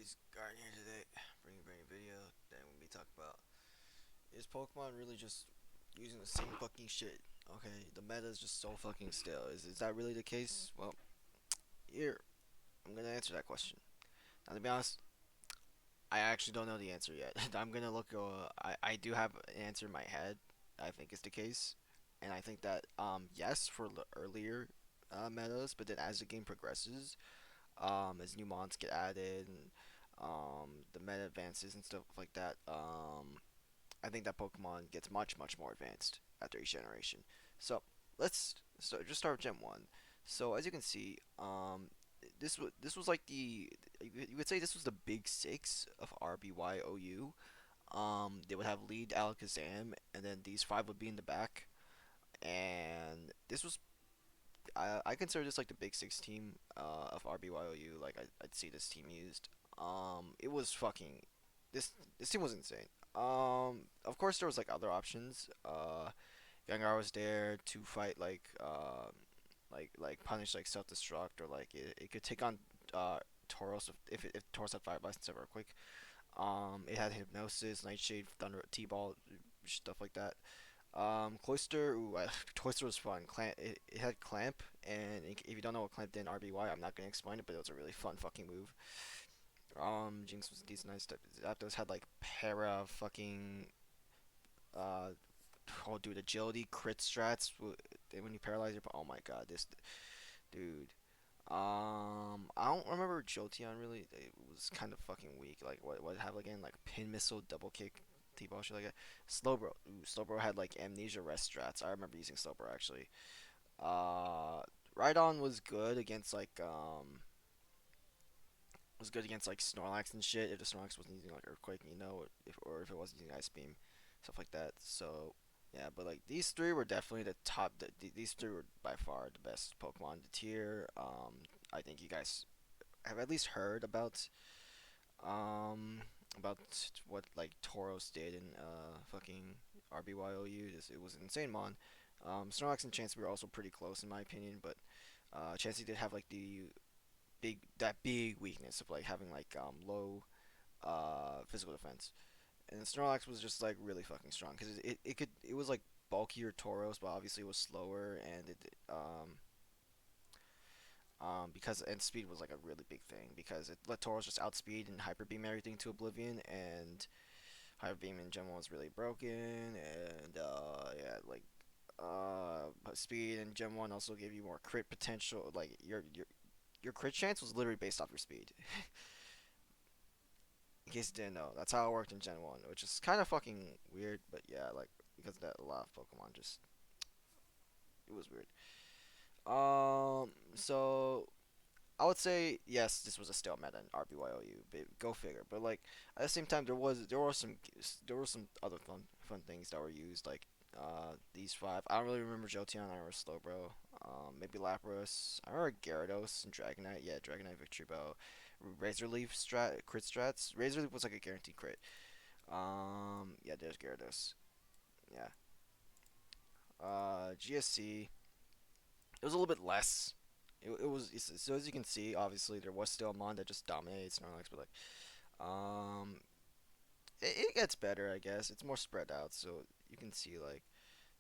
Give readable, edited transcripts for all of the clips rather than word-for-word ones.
guys, Garden here today, bringing a brand new video that we'll be talking about. Is Pokemon really just using the same fucking shit? Okay, the meta is just so fucking stale. Is that really the case? Well, here, I'm gonna answer that question. Now, to be honest, I actually don't know the answer yet. I'm gonna look, I do have an answer in my head, I think is the case. And I think that, yes, for the earlier metas, but then as the game progresses, as new mons get added and the meta advances and stuff like that, I think that Pokemon gets much more advanced after each generation. So just start with Gen 1. So as you can see, this was like you could say this was the big six of RBYOU. They would have lead Alakazam, and then these five would be in the back. And this was I consider this like the big six team of RBYOU. Like I'd see this team used. It was fucking this team was insane. Of course there was like other options. Gengar was there to fight like punish like self destruct, or like it could take on Tauros if Tauros had Fire Blast instead of Earthquake. It had Hypnosis, Nightshade, Thunder, T-Ball, stuff like that. Cloister, Cloister was fun. It had Clamp, and if you don't know what Clamp did in RBY, I'm not gonna explain it, but it was a really fun fucking move. Jinx was a decent, nice step. Zapdos had like para fucking uh, oh dude, agility, crit strats. When you paralyze your, oh my god, this dude. I don't remember Jolteon really. It was kind of fucking weak. Like what it have again? Like pin missile, double kick, T-ball shit like that. Slowbro. Ooh, Slowbro had like amnesia rest strats. I remember using Slowbro actually. Uh, Rhydon was good against like Snorlax and shit. If the Snorlax wasn't using like Earthquake, if it wasn't using Ice Beam, stuff like that. So yeah, but like these three were definitely the top. These three were by far the best Pokemon in the tier. I think you guys have at least heard um about what like Tauros did in fucking RBYOU. It was an insane mon. Snorlax and Chansey were also pretty close in my opinion, but Chansey did have like the big weakness of like having like low physical defense, and Snorlax was just like really fucking strong because it was like bulkier Tauros, but obviously it was slower, and it because and speed was like a really big thing because it let Tauros just outspeed and hyper beam everything to oblivion, and hyper beam in Gen 1 was really broken, and yeah, like speed in Gen 1 also gave you more crit potential. Like your crit chance was literally based off your speed. In case you didn't know, that's how it worked in Gen 1, which is kind of fucking weird, but yeah, like because of that, a lot of Pokemon just it was weird. So I would say yes, this was a stale meta in RBYOU. But go figure. But like at the same time, there were some other fun things that were used, like these five. I don't really remember Jolteon. I remember Slowbro. Maybe Lapras. I remember Gyarados and Dragonite. Yeah, Dragonite Victory Bow. Razor Leaf crit strats. Razor Leaf was like a guaranteed crit. Yeah, there's Gyarados. Yeah. GSC. It was a little bit less. So as you can see, obviously there was still a mon that just dominates Snorlax, but like it gets better, I guess. It's more spread out, so you can see like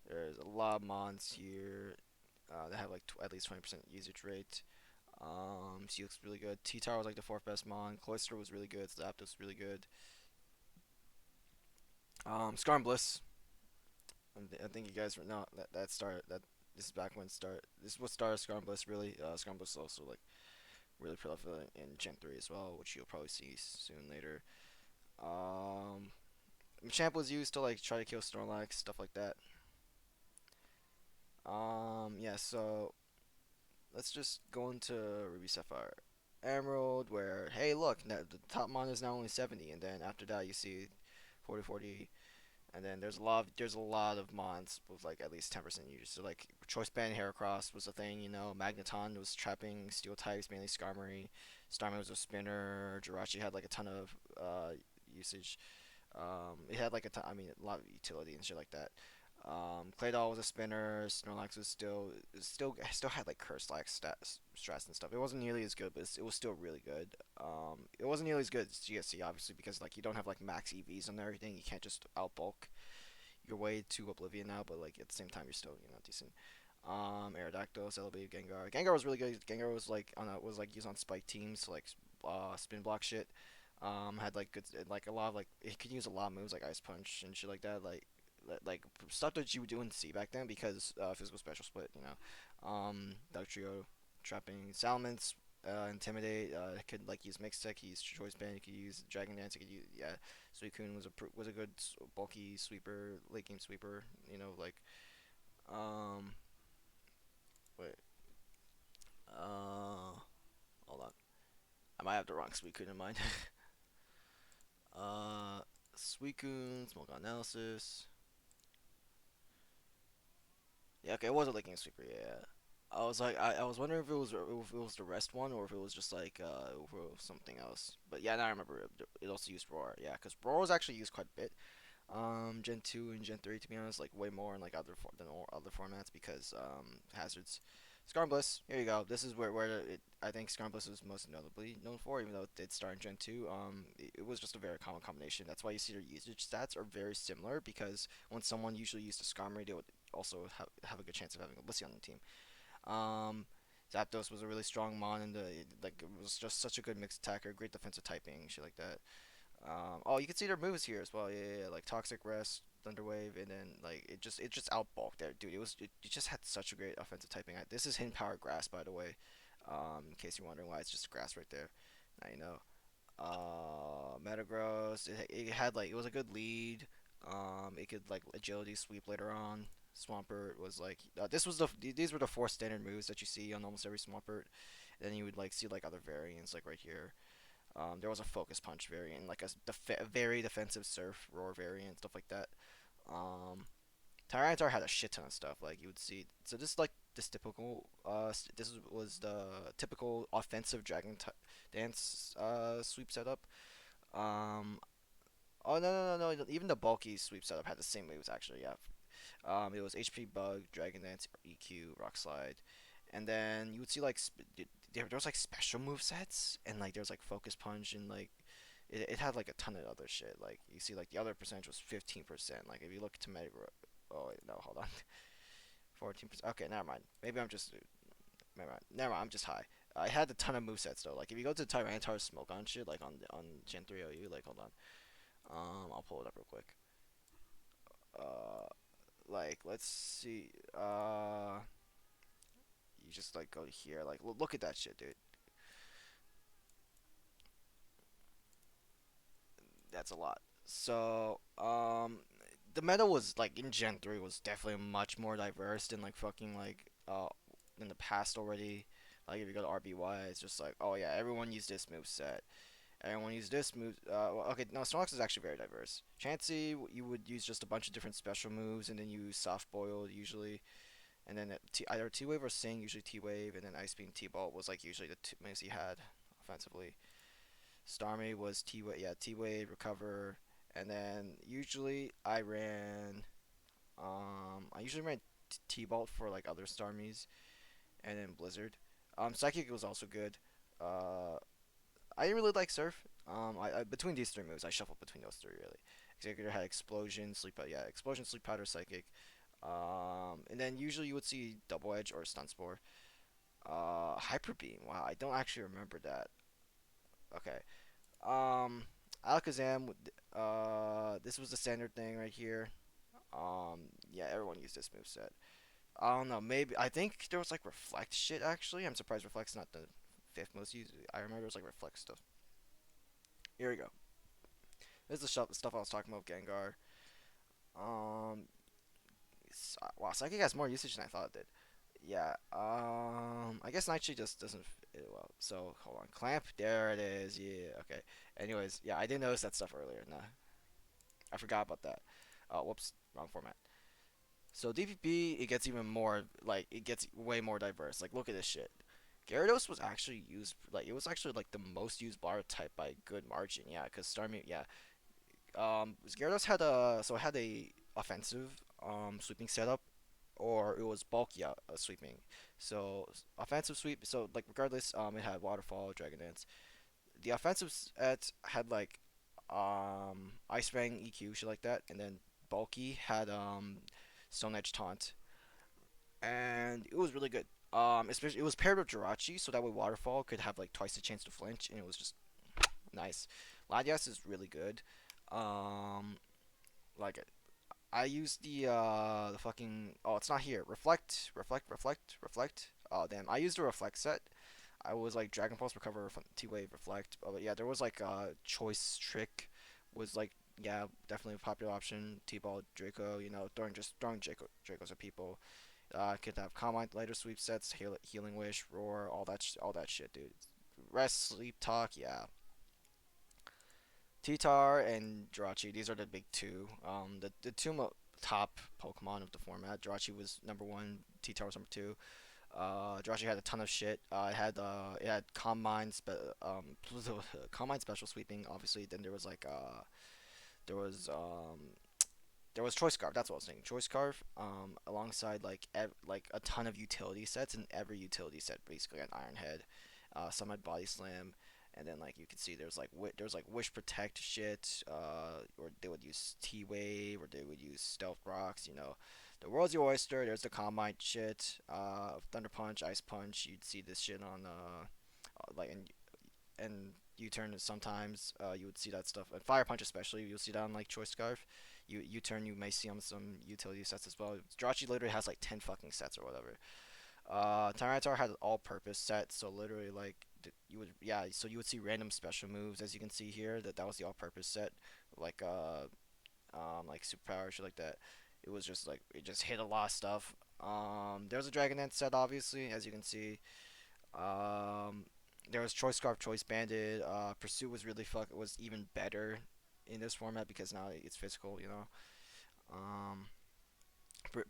there's a lot of mons here that have like at least 20% usage rate. She looks really good. T-Tower was like the fourth best mon. Cloister was really good. Zapdos was really good. Scar and Bliss. I think you guys know that started that. This is back when start. This is what started Scar and Bliss really. Scar and Bliss is also like really prolific in Gen 3 as well, which you'll probably see soon later. Um, Machamp was used to like try to kill Snorlax, stuff like that. Yeah, so let's just go into Ruby Sapphire Emerald, where hey, look, now the top mon is now only 70, and then after that you see 40, 40, and then there's a lot of mons with like at least 10% use. So like Choice Band Heracross was a thing, you know. Magneton was trapping steel types, mainly Skarmory. Starmie was a spinner. Jirachi had like a ton of usage. It had like a lot of utility and shit like that. Claydol was a spinner. Snorlax was still had like curse like stress and stuff. It wasn't nearly as good, but it was still really good. It wasn't nearly as good as GSC obviously because like you don't have like max EVs and everything. You can't just outbulk your way to Oblivion now, but like at the same time you're still decent. Aerodactyl, Celebi, Gengar. Gengar was really good. Gengar was like used on spike teams to like spin block shit. Had like good like a lot of like it could use a lot of moves like Ice Punch and shit like that. Like stuff that you would do in C back then because physical special split. Dark Trio, trapping Salamence. Intimidate. Could like use Mix Tech. He used Choice Band. He could use Dragon Dance. He could use Suicune was a good bulky sweeper, late game sweeper. Um, wait, hold on. I might have the wrong Suicune in mind. uh, Suicune, Smoke Analysis. Yeah, okay, it was a late game sweeper. Yeah. I was wondering if it was the rest one or if it was just like if it was something else. But yeah, now I remember it also used Roar. Yeah, because Roar was actually used quite a bit. Gen 2 and Gen 3 to be honest, like way more in like other formats because hazards. Skarmory, here you go. This is where I think Skarmory is most notably known for, even though it did start in Gen 2. It was just a very common combination. That's why you see their usage stats are very similar because when someone usually used a Skarmory, they would also have a good chance of having a Blissey on the team. Um, Zapdos was a really strong mon, and it was just such a good mixed attacker, great defensive typing, shit like that. Oh, you can see their moves here as well. Yeah, like Toxic Rest, Thunder Wave, and then like it just outbulked there, dude. It just had such a great offensive typing. This is Hidden Power Grass, by the way. In case you're wondering why it's just grass right there. Now you know. Metagross. It had like it was a good lead. It could like agility sweep later on. Swampert was like these were the four standard moves that you see on almost every Swampert. And then you would like see like other variants like right here. There was a Focus Punch variant, like a very defensive Surf Roar variant, stuff like that. Um, Tyranitar had a shit ton of stuff. Like you would see, so this like this typical was the typical offensive Dance sweep setup. Um, oh no, even the bulky sweep setup had the same moves actually. Yeah. It was HP Bug, Dragon Dance, EQ, Rock Slide, and then you would see like there was like special move sets and like there was like Focus Punch and like it had like a ton of other shit. Like you see like the other percentage was 15%. Like if you look to Metagross, oh wait, no, hold on, 14%. Okay, never mind. Maybe I'm just never mind. Never mind. I'm just high. I had a ton of move sets though. Like if you go to Tyranitar Smoke on shit, like on Gen 3 OU, like hold on, I'll pull it up real quick. Uh, like let's see. You just like go here. Like look at that shit, dude. That's a lot. So, the meta was like in Gen 3 was definitely much more diverse than like fucking like in the past already. Like if you go to RBY, it's just like, oh yeah, everyone used this move set. Everyone used this move. Well, okay, no, Snorlax is actually very diverse. Chansey, you would use just a bunch of different special moves, and then you use Soft Boiled usually, and then either T Wave or Sing, usually T Wave, and then Ice Beam T Bolt was like usually the two moves he had offensively. Starmie was T Wave, yeah, T Wave, Recover, and then I usually ran T Bolt for like other Starmies, and then Blizzard. Psychic was also good. Uh, I didn't really like Surf. Between these three moves, I shuffled between those three really. Executor had Explosion, Explosion, Sleep Powder, Psychic. And then usually you would see Double Edge or Stun Spore. Hyper Beam. Wow, I don't actually remember that. Okay. Um, Alakazam. This was the standard thing right here. Yeah, everyone used this move set. I don't know. Maybe I think there was like Reflect shit. Actually, I'm surprised Reflect's not the fifth most used. I remember it was like Reflect stuff. Here we go. This is the stuff I was talking about. Gengar. Um, wow, Psychic has more usage than I thought it did. Yeah. I guess Nightshade just doesn't fit well. So hold on. Clamp. There it is. Yeah. Okay. Anyways, yeah, I didn't notice that stuff earlier. Nah, I forgot about that. Whoops. Wrong format. So DPP, it gets even more like it gets way more diverse. Like look at this shit. Gyarados was actually used like it was actually like the most used bar type by a good margin. Yeah, because Starmie. Yeah. Gyarados had a offensive sweeping setup, or it was bulky sweeping. So offensive sweep. So like regardless, it had waterfall, dragon dance. The offensive set had like ice fang, EQ, shit like that, and then bulky had stone edge taunt, and it was really good. Especially it was paired with Jirachi, so that way waterfall could have like twice the chance to flinch, and it was just nice. Latias is really good. Um, like I used the fucking, oh, it's not here. Reflect, reflect, reflect, reflect. Oh damn, I used a reflect set. I was like Dragon Pulse recover from T-Wave reflect. But yeah, there was like choice trick was like, yeah, definitely a popular option. T-ball Draco, throwing Dracos at people. Could have Calm later sweep sets, healing wish, roar, all that shit, dude. Rest, sleep, talk, yeah. T-Tar and Jirachi, these are the big two. The two top Pokemon of the format. Jirachi was number one. T-Tar was number two. Jirachi had a ton of shit. It had Calm Mind, Calm Mind special sweeping. Obviously, then there was there was Choice Scarf. That's what I was saying. Choice Scarf. Alongside like a ton of utility sets, and every utility set basically had Iron Head. Some had Body Slam, and then like you can see there's like Wish Protect shit. Or they would use T Wave, or they would use Stealth Rocks. The world's your oyster. There's the Combine shit. Thunder Punch, Ice Punch. You'd see this shit on like and U-turn sometimes. You would see that stuff. And Fire Punch especially. You'll see that on like Choice Scarf. U-turn you may see on some utility sets as well. Jirachi literally has like 10 fucking sets or whatever. Tyranitar had an all-purpose set, so literally like so you would see random special moves as you can see here. That was the all-purpose set, like like superpower shit like that. It was just like it just hit a lot of stuff. There's a Dragon Dance set obviously as you can see. Um, there was Choice Scarf, Choice Banded. Pursuit was even better in this format because now it's physical.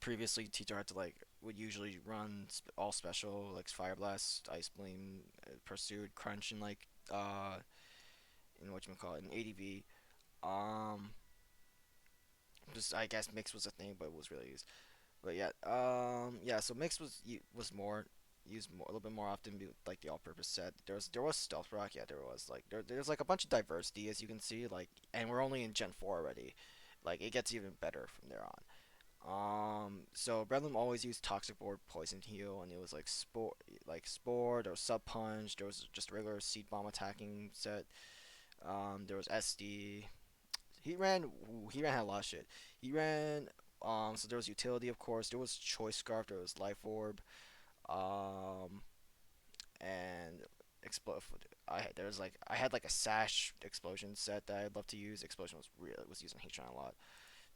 Previously Teacher had to like would usually run all special like Fire Blast, Ice Beam, Pursuit, Crunch, and like in what you call it, in ADV. Um, just I guess Mix was a thing, but it was really used. But yeah, yeah. So Mix was more used a little bit more often, like the all-purpose set. There was Stealth Rock, yeah, there was like there's like a bunch of diversity as you can see, like, and we're only in Gen 4 already. Like it gets even better from there on. So Breadlum always used Toxic Board, Poison Heal, and it was Spore. There was Sub Punch. There was just regular Seed Bomb attacking set. There was SD. He ran had a lot of shit. He ran. So there was Utility, of course. There was Choice Scarf. There was Life Orb. Um, and explode. I had like a Sash Explosion set that I'd love to use. Explosion was using Heatran a lot.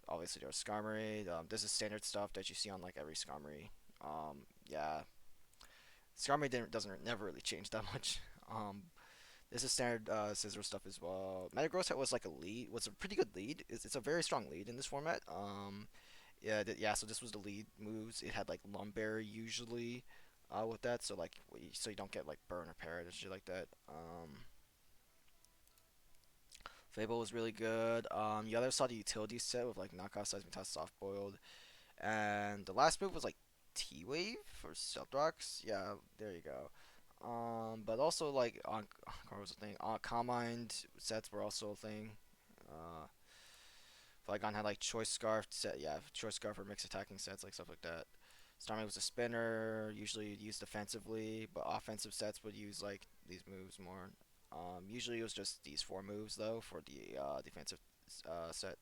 Obviously, there's Skarmory. This is standard stuff that you see on like every Skarmory. Yeah, Skarmory doesn't never really change that much. Um, this is standard scissor stuff as well. Metagross was like was a pretty good lead. It's a very strong lead in this format. Yeah, yeah. So this was the lead moves. It had like Lumberry usually, with that. So like, so you don't get like burn or parrot and shit like that. Fable was really good. You other saw the utility set with like knockoff Seismic Soft Boiled. And the last move was like T Wave for Stealth Rocks. Yeah, there you go. But also like on was a thing. Combined sets were also a thing. Uh, Flygon had like Choice Scarf set. Yeah, Choice Scarf or mixed attacking sets, like stuff like that. Starmie was a spinner, usually used defensively, but offensive sets would use like these moves more. Usually it was just these four moves though for the defensive set.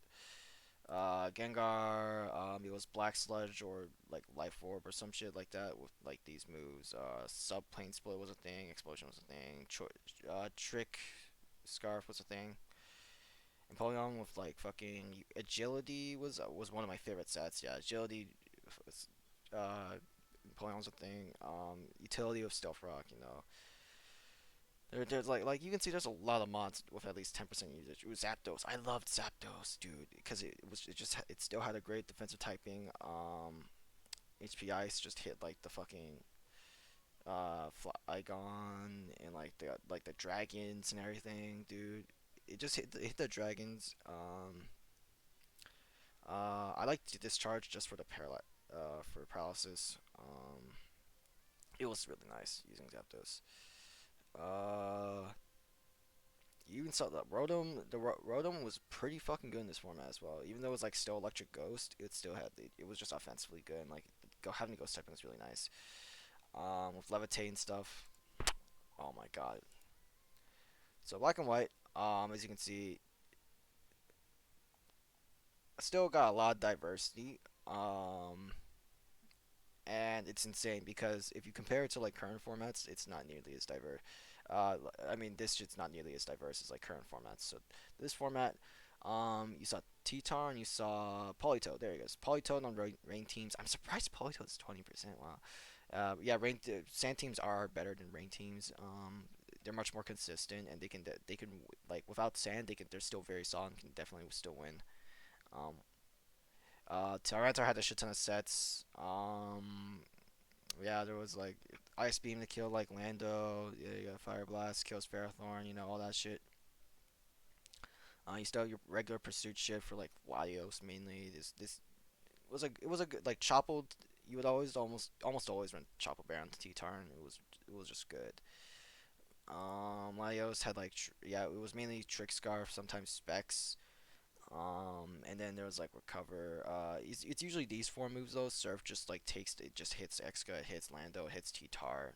Gengar, it was Black Sludge or like Life Orb or some shit like that with like these moves. Sub Plane Split was a thing. Explosion was a thing. Trick Scarf was a thing. And Polygon with like fucking Agility was one of my favorite sets. Yeah, Agility, was, uh, Polygon was a thing. Utility of Stealth Rock, there's like you can see there's a lot of mods with at least 10% usage. It was Zapdos. I loved Zapdos, dude, because it still had a great defensive typing. HP Ice just hit like the fucking Flygon and like the dragons and everything, dude. It just hit the dragons. I like to discharge just for the for paralysis. It was really nice using Zapdos. Uh, you even saw the Rotom. The Rotom was pretty fucking good in this format as well. Even though it was like still Electric Ghost, it still had it was just offensively good. And like having the Ghost typing was really nice. With Levitate and stuff. Oh my god. So black and white. As you can see, still got a lot of diversity. And it's insane because if you compare it to like current formats, it's not nearly as diverse. Uh, I mean, this shit's not nearly as diverse as like current formats. So this format, you saw T-Tarn, you saw Politoed. There he goes. Politoed on rain teams. I'm surprised Politoed is 20%. Wow. Yeah, sand teams are better than rain teams. They're much more consistent, and they can like without sand, they're still very solid and can definitely still win. Um, Tyranitar had a shit ton of sets. Yeah, there was like Ice Beam to kill like Lando. Yeah, you got Fire Blast, kills Ferrothorn. You know all that shit. You still have your regular pursuit shit for like Latios mainly. This was a good like Chopled. You would almost always run Chople Bear on the T-Tarn. It was just good. Latios had like yeah, it was mainly Trick Scarf, sometimes Specs. And then there was like Recover. It's usually these four moves though. Surf just like it just hits Exca, it hits Lando, it hits T-Tar.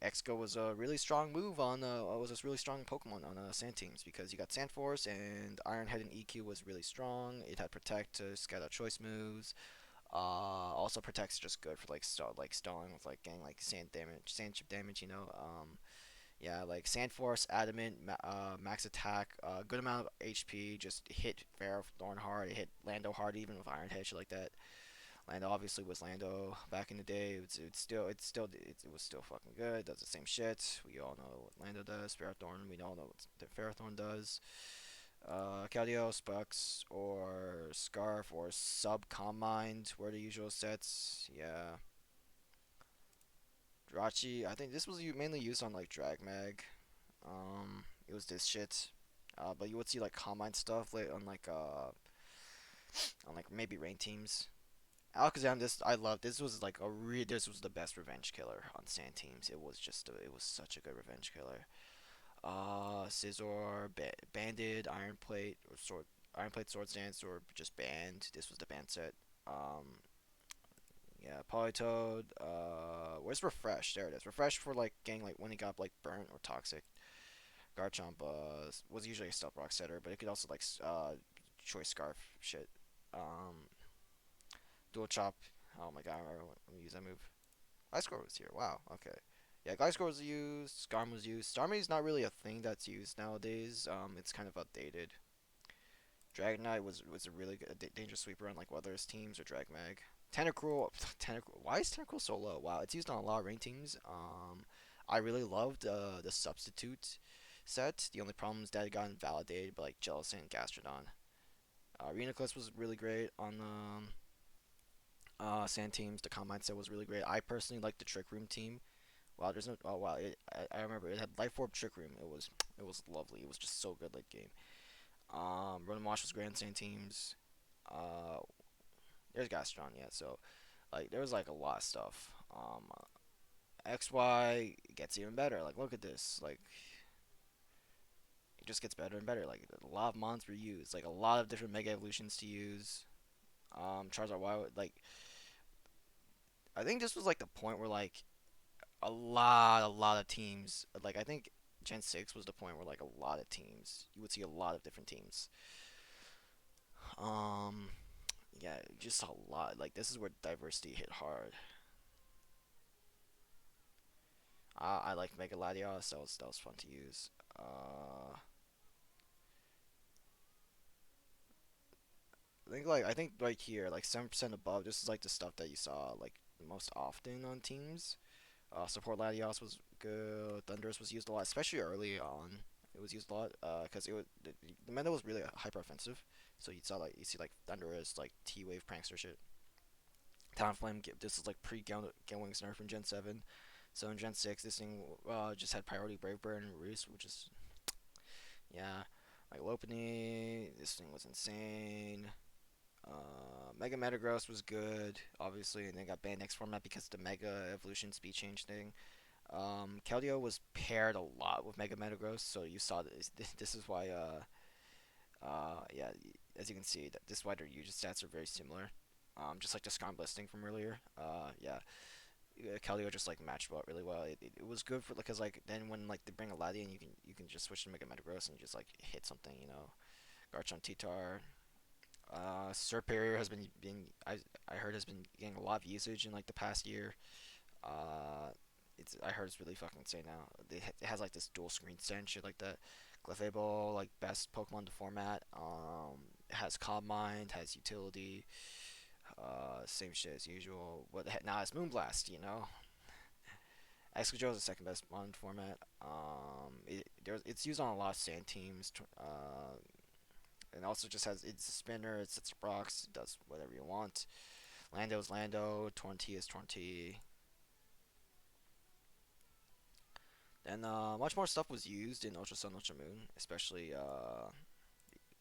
Exca was a really strong move on was a really strong Pokemon on Sand teams because you got Sand Force and Iron Head and EQ was really strong. It had Protect to scout choice moves. Also Protect's just good for like stalling with like getting like sand damage, sand chip damage. Yeah, like Sand Force, Adamant, Max Attack, good amount of HP. Just hit Ferrothorn hard. It hit Lando hard, even with Iron Head, shit like that. Lando obviously was Lando back in the day. It was still fucking good. Does the same shit. We all know what Lando does. Ferrothorn, we all know what the Ferrothorn does. Caldeos, Bucks, or Scarf, or Sub Calm Mind were the usual sets. Yeah. Drachi, I think this was mainly used on like Dragmag. It was this shit. But you would see like combine stuff like on like maybe rain teams. Alakazam, this I love. This was the best revenge killer on sand teams. It was such a good revenge killer. Scizor, Banded, Iron Plate, or Iron Plate Sword Stance, or just Banned. This was the banned set. Yeah, Politoed. Where's Refresh? There it is. Refresh for like getting like when he got like burnt or toxic. Garchomp was usually a stealth rock setter, but it could also like choice scarf shit. Um, Dual chop. Oh my god, I remember when we used that move. Gliscor was here. Wow. Okay. Yeah, Gliscor was used. Skarm was used. Starmie is not really a thing that's used nowadays. It's kind of outdated. Dragonite was a really good dangerous sweeper on like Weather's teams or Dragmag. Tentacruel, Tentacruel. Why is Tentacruel so low? Wow, it's used on a lot of rain teams. I really loved the substitute set. The only problem is that it got invalidated by like Jellicent and Gastrodon. Reuniclus was really great on Sand teams. The Combine set was really great. I personally like the Trick Room team. Wow, there's no. Oh wow, I remember it had Life Orb Trick Room. It was lovely. It was just so good late game. Rotom Wash was great on Sand teams. Uh, there's Gastrodon, yeah. So like there was like a lot of stuff. XY gets even better. Like look at this. Like it just gets better and better. Like a lot of mons were used. Like a lot of different Mega Evolutions to use. Charizard Y, like I think this was like the point where like a lot of teams. Like I think Gen 6 was the point where like a lot of teams. You would see a lot of different teams. Um, yeah, just a lot. Like this is where diversity hit hard. I like Mega Latios. That was fun to use. I think right here, like 7% above, this is like the stuff that you saw like most often on teams. Support Latios was good. Thundurus was used a lot, especially early on. It was used a lot because the meta was really hyper offensive. So you see like Thundurus, like T Wave prankster shit. Talonflame, this is like pre Wings nerf in Gen 7. So in Gen 6, this thing just had priority Brave Bird and Roost, which is yeah. Like Lopunny, this thing was insane. Mega Metagross was good, obviously, and then got banned next format because of the Mega Evolution speed change thing. Keldeo was paired a lot with Mega Metagross, so you saw this. This is why, yeah, as you can see, that this is why their usage stats are very similar. Just like the Skarm listing from earlier. Yeah, Keldeo just like matched up really well. It was good for because like then when like they bring a Latian, you can just switch to Mega Metagross and you just like hit something, you know. Garchomp Titar. Serperior has been I heard has been getting a lot of usage in like the past year. Uh, I heard it's really fucking insane now. It has like this dual screen stand shit like that. Clefable, like best Pokemon to format. It has Calm Mind, has utility. Same shit as usual. But now it's Moonblast, you know. Excadrill is the second best mon format. It's used on a lot of sand teams. And also just has it's a spinner. It sets rocks. It does whatever you want. Lando is Lando. Tornti is Tornti. And much more stuff was used in Ultra Sun, Ultra Moon, especially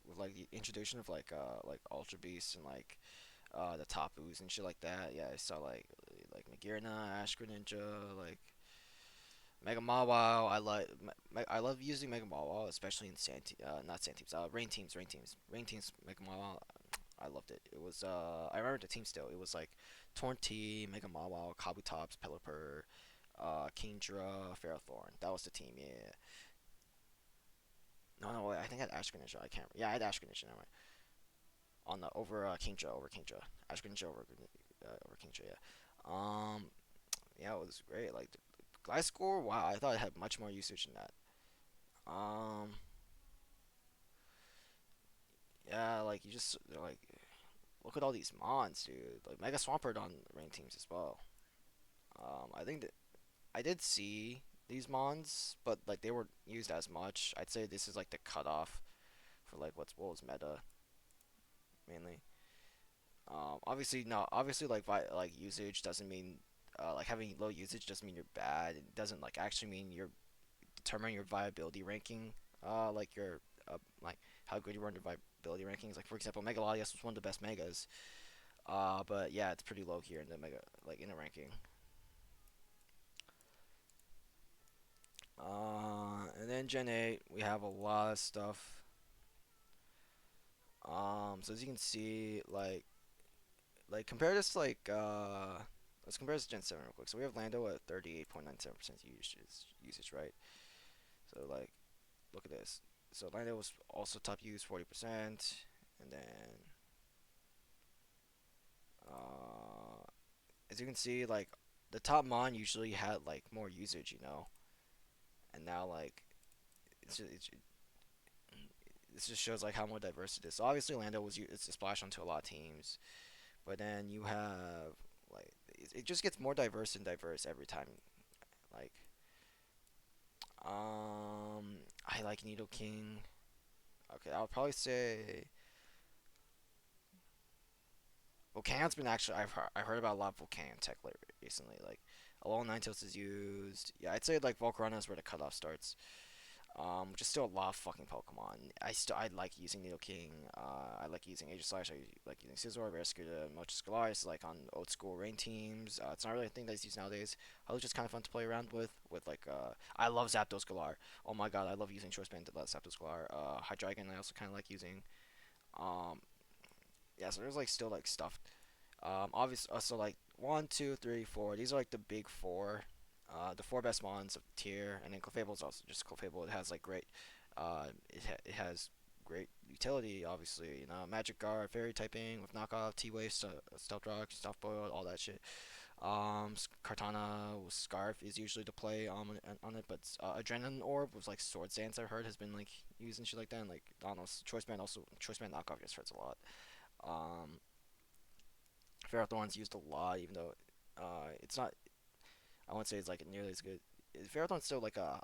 with like the introduction of like Ultra Beast and like the Tapus and shit like that. Yeah, I saw like Magearna, Ash Greninja, like Mega Mawile. I love using Mega Mawile, especially in not sand teams, rain teams. Mega Mawile, I loved it. It was I remember the team still. It was like Tornti, Mega Mawile, Kabutops, Pelipper, Kingdra, Ferrothorn. That was the team. Yeah. No, no, wait, I think I had Ash Greninja. I can't. Yeah, I had Ash Greninja. Never mind. On the over Kingdra. Ash Greninja over Kingdra. Yeah. Yeah, it was great. Like Gliscor, wow, I thought it had much more usage than that. Um, yeah, like you just like look at all these mons, dude. Like Mega Swampert on rain teams as well. I think that I did see these mons, but like they weren't used as much. I'd say this is like the cutoff for like what was meta mainly. Obviously, no, obviously like usage doesn't mean like having low usage doesn't mean you're bad. It doesn't like actually mean you're determining your viability ranking. Like your like how good you are in your viability rankings. Like for example, Megalodius was one of the best megas. But yeah, it's pretty low here in the mega like in the ranking. And then Gen 8, we have a lot of stuff. So as you can see, like compare this to let's compare this to Gen 7 real quick. So we have Lando at 38.97% usage, right? So like look at this. So Lando was also top use 40%, and then uh, as you can see, like the top mon usually had like more usage, you know, and now like it's this just shows like how more diverse it is. So obviously Lando it's a splash onto a lot of teams, but then you have like it just gets more diverse and diverse every time. Like I like Needle King. Okay, I'll probably say Volcan's been actually I heard about a lot of Volcan tech recently. Like Alolan Ninetales is used. Yeah, I'd say like Volcarona is where the cutoff starts. Which is still a lot of fucking Pokemon. I like using Needle King. I like using Aegislash. I like using Scizor, Barraskewda, Mochis like on old school rain teams. It's not really a thing that's used nowadays. It's just kind of fun to play around with. I love Zapdos Galar. Oh my god, I love using Choice Band to let Zapdos Galar. Hydreigon I also kind of like using. Um, yeah, so there's like still like stuff. Obviously, so like one, two, three, four. These are like the big four. The four best mons of the tier, and then Clefable is also just Clefable. It has like great, it has great utility. Obviously, you know, Magic Guard, Fairy typing with knockoff, T-Wave, Stealth Rock, Stealth Boil, all that shit. Kartana with Scarf is usually the play on it, but Adrenaline Orb with like Sword Dance I heard has been like used and shit like that. And like I don't know, Choice Band knockoff just hurts a lot. Um, Ferrothorn's used a lot, even though it's not. I wouldn't say it's like nearly as good. Ferrothorn's still like a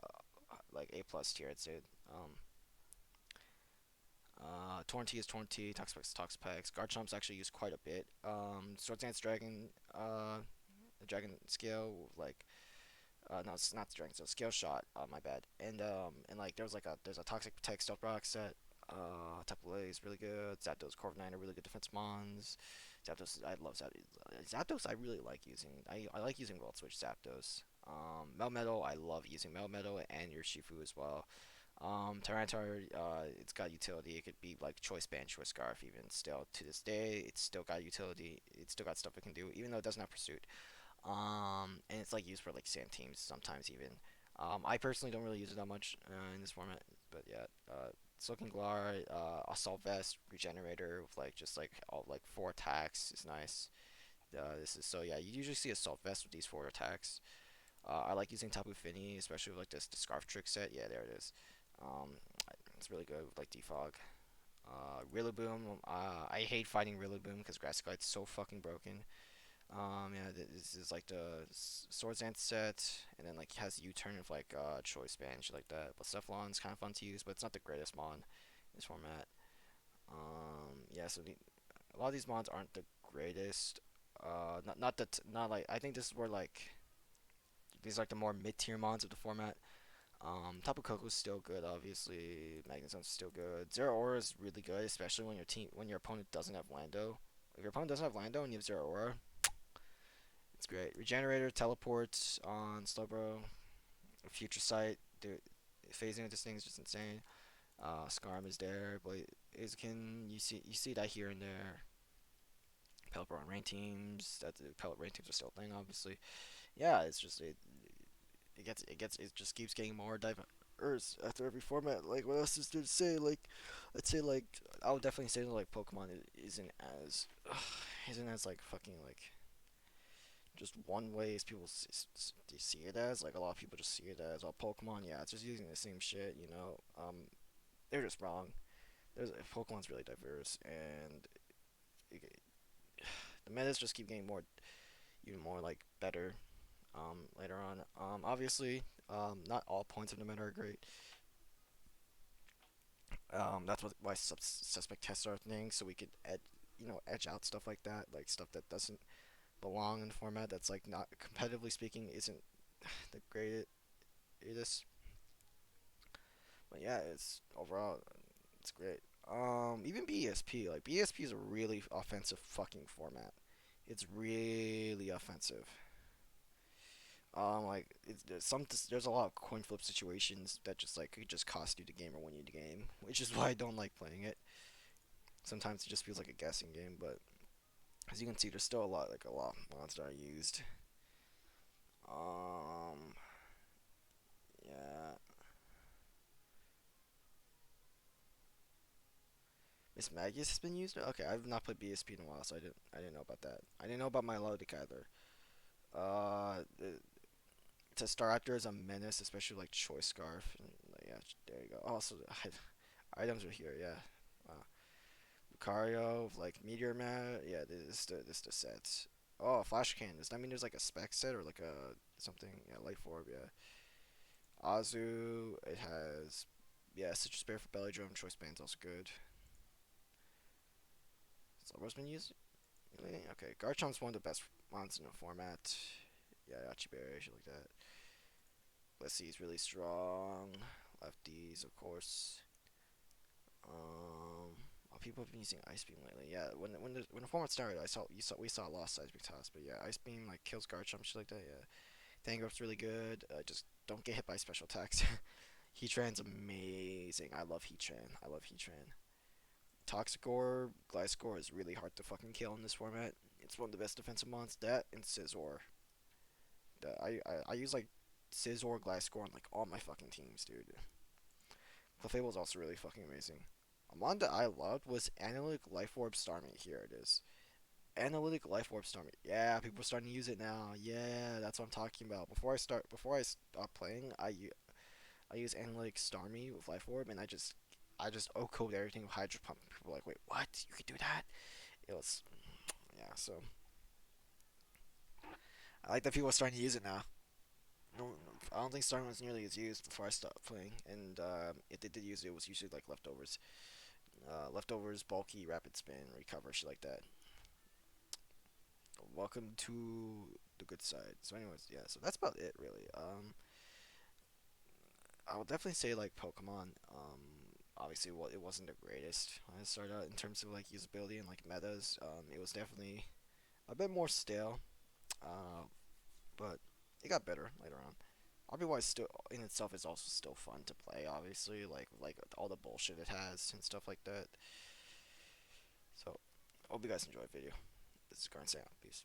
like A plus tier, I'd say. Um, Tornti is Tornti, Toxapex is Toxapex. Garchomp's actually used quite a bit. Sword Dance Dragon, the Dragon Scale, like no, it's not the Dragon Scale, Scale Shot. My bad. And like there's a Toxic Protect Stealth Rock set. Tapu Lele is really good. Zapdos, Corviknight are really good defense mons. Zapdos, I love Zapdos. Zapdos, I really like using. I like using Volt Switch Zapdos. Melmetal, I love using Melmetal and your Shifu as well. Tyranitar, it's got utility. It could be like Choice Band, Choice Scarf, even still to this day. It's still got utility. It's still got stuff it can do, even though it doesn't have Pursuit. And it's like used for like sand teams sometimes even. I personally don't really use it that much in this format, but yeah. Soaking Glar, Assault Vest, Regenerator with like just like all like 4 attacks is nice. This is so yeah. You usually see Assault Vest with these 4 attacks. I like using Tapu Fini, especially with like this the Scarf Trick set. Yeah, there it is. Um, it's really good with like Defog. Rillaboom. I hate fighting Rillaboom because Grass Glite's so fucking broken. Yeah, this is like the Swords Dance set, and then like has U-turn of like Choice Band and shit like that. But Cephalon's kind of fun to use, but it's not the greatest mon in this format. Yeah, so a lot of these mons aren't the greatest. Not like I think this is where like these are like the more mid-tier mons of the format. Tapu Koko's still good, obviously. Magnezone still good. Zero Aura is really good, especially when your opponent doesn't have Lando. If your opponent doesn't have Lando and you have Zero Aura, it's great. Regenerator, Teleport on Slowbro, Future Sight, dude. Phasing with this thing is just insane. Skarm is there, but Azakin, you see that here and there. Pelipper on rain teams. That the Pellet rain teams are still a thing, obviously. Yeah, it's just it just keeps getting more diverse after every format. Like what else is there to say? Like I'd say like I would definitely say that like Pokemon isn't as isn't as like fucking like just one way as people see it as. Like a lot of people just see it as all Pokemon. Yeah, it's just using the same shit. They're just wrong. Pokemon's really diverse, and it, the metas just keep getting even more like better. Later on. Obviously, not all points of the meta are great. That's why suspect tests are a thing, so we could edge out stuff like that, like stuff that doesn't belong in the format. That's like not competitively speaking isn't the greatest. But yeah, it's overall it's great. Even BSP, like BSP is a really offensive fucking format. It's really offensive. Like there's a lot of coin flip situations that just like could just cost you the game or win you the game, which is why I don't like playing it. Sometimes it just feels like a guessing game, but as you can see, there's still a lot of mods that are used. Um, yeah, Miss Magius has been used. Okay, I've not played BSP in a while, so I didn't know about that. I didn't know about Milotic either. To start after as a menace, especially like Choice Scarf. And, like, yeah, there you go. Also, items are here. Yeah. Wow. Lucario, like Meteor Man. Yeah, this the set. Oh, Flash Cannon. Does that mean there's like a spec set or like a something? Yeah, Life Orb. Yeah. Azu. It has. Yeah, Citrus Bear for Belly Drum. Choice Band's also good. Slowbro's been used. Really? Okay. Garchomp's one of the best mons in the format. Yeah, Yachiberry, shit like that. Blessey's really strong. Lefties, of course. People have been using Ice Beam lately. Yeah, when the format started, we saw Lost Ice Big Toss, but yeah, Ice Beam like kills Garchomp, shit like that. Yeah, Tangrowth's really good. Just don't get hit by special attacks. Heatran's amazing. I love Heatran. I love Heatran. Toxic Orb, Gliscor is really hard to fucking kill in this format. It's one of the best defensive mons. That and Scizor. I use like Scizor, Gliscor on like all my fucking teams, dude. Clefable is also really fucking amazing. A mod that I loved was Analytic Life Orb Starmie. Here it is. Analytic Life Orb Starmie. Yeah, people are starting to use it now. Yeah, that's what I'm talking about. Before I stop playing, I use Analytic Starmie with Life Orb, and I just O-code everything with Hydro Pump. People are like, wait, what? You could do that? It was, yeah. So I like that people are starting to use it now. No, I don't think Starmie was nearly as used before I stopped playing, and if they did use it, it was usually like leftovers. Leftovers, bulky, rapid spin, recover, shit like that. Welcome to the good side. So, anyways, yeah. So that's about it, really. I would definitely say like Pokemon. Obviously, it wasn't the greatest when it started out in terms of like usability and like metas. It was definitely a bit more stale, uh, but it got better later on. RBY still in itself is also still fun to play. Obviously, like all the bullshit it has and stuff like that. So, hope you guys enjoyed the video. This is Garchomp. Peace.